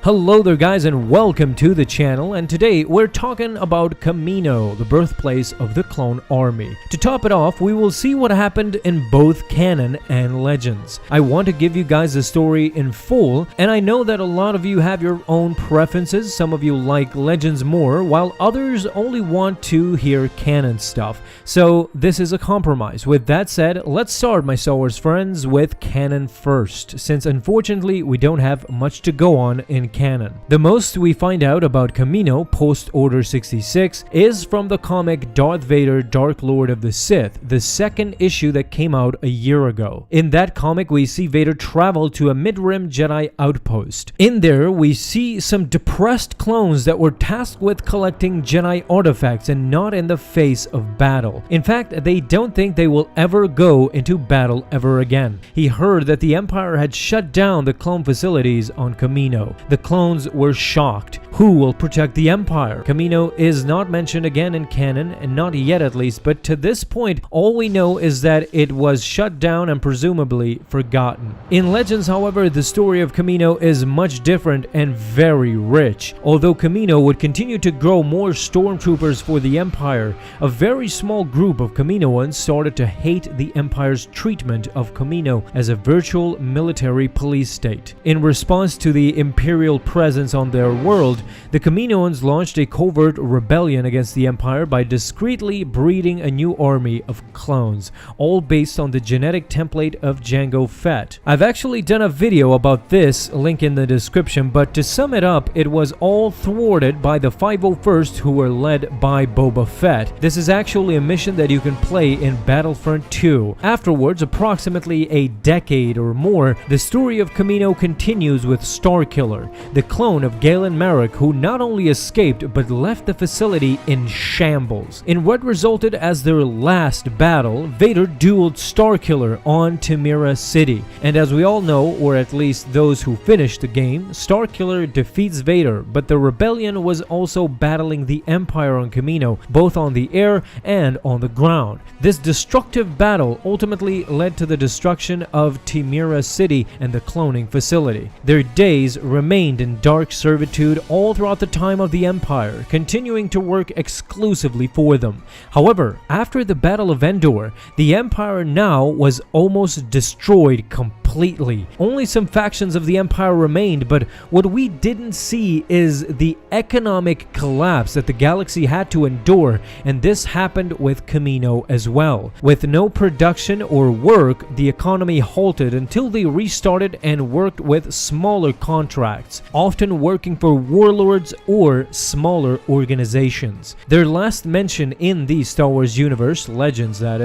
Hello there guys and welcome to the channel, and today we're talking about Kamino, the birthplace of the clone army. To top it off, we will see what happened in both canon and legends. I want to give you guys the story in full, and I know that a lot of you have your own preferences. Some of you like legends more, while others only want to hear canon stuff. So this is a compromise. With that said, let's start, my Star Wars friends, with canon first, since unfortunately we don't have much to go on in canon. The most we find out about Kamino post Order 66 is from the comic Darth Vader, Dark Lord of the Sith, the second issue that came out a year ago. In that comic, we see Vader travel to a mid-rim Jedi outpost. In there, we see some depressed clones that were tasked with collecting Jedi artifacts and not in the face of battle. In fact, they don't think they will ever go into battle ever again. He heard that the Empire had shut down the clone facilities on Kamino. The clones were shocked. Who will protect the Empire? Kamino is not mentioned again in canon, and not yet at least, but to this point, all we know is that it was shut down and presumably forgotten. In Legends, however, the story of Kamino is much different and very rich. Although Kamino would continue to grow more stormtroopers for the Empire, a very small group of Kaminoans started to hate the Empire's treatment of Kamino as a virtual military police state. In response to the Imperial presence on their world, the Kaminoans launched a covert rebellion against the Empire by discreetly breeding a new army of clones, all based on the genetic template of Jango Fett. I've actually done a video about this, link in the description, but to sum it up, it was all thwarted by the 501st, who were led by Boba Fett. This is actually a mission that you can play in Battlefront 2. Afterwards, approximately a decade or more, the story of Kamino continues with Starkiller, the clone of Galen Marek, who not only escaped but left the facility in shambles. In what resulted as their last battle, Vader dueled Starkiller on Temira City. And as we all know, or at least those who finished the game, Starkiller defeats Vader, but the rebellion was also battling the Empire on Kamino, both on the air and on the ground. This destructive battle ultimately led to the destruction of Temira City and the cloning facility. Their days remained in dark servitude all throughout the time of the Empire, continuing to work exclusively for them. However, after the Battle of Endor, the Empire now was almost destroyed completely. Only some factions of the Empire remained, but what we didn't see is the economic collapse that the galaxy had to endure, and this happened with Kamino as well. With no production or work, the economy halted until they restarted and worked with smaller contracts, often working for warlords or smaller organizations. Their last mention in the Star Wars universe, Legends that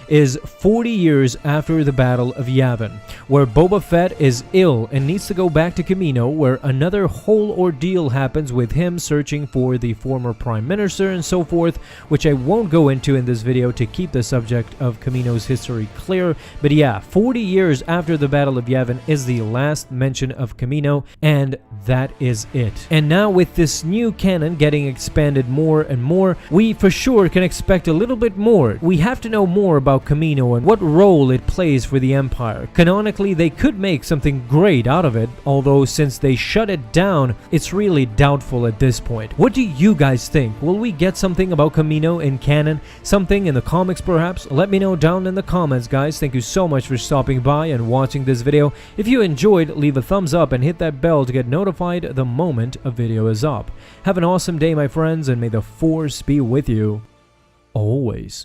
is 40 years after the Battle of Yavin, where Boba Fett is ill and needs to go back to Kamino, where another whole ordeal happens with him searching for the former Prime Minister and so forth, which I won't go into in this video to keep the subject of Kamino's history clear. But yeah, 40 years after the Battle of Yavin is the last mention of Kamino, and that is it. And now with this new canon getting expanded more and more, we for sure can expect a little bit more. We have to know more about Kamino and what role it plays for the Empire. Canonically, they could make something great out of it, although since they shut it down, it's really doubtful at this point. What do you guys think? Will we get something about Kamino in canon? Something in the comics perhaps? Let me know down in the comments, guys. Thank you so much for stopping by and watching this video. If you enjoyed, leave a thumbs up and hit that bell to get notified the moment a video is up. Have an awesome day, my friends, and may the Force be with you always.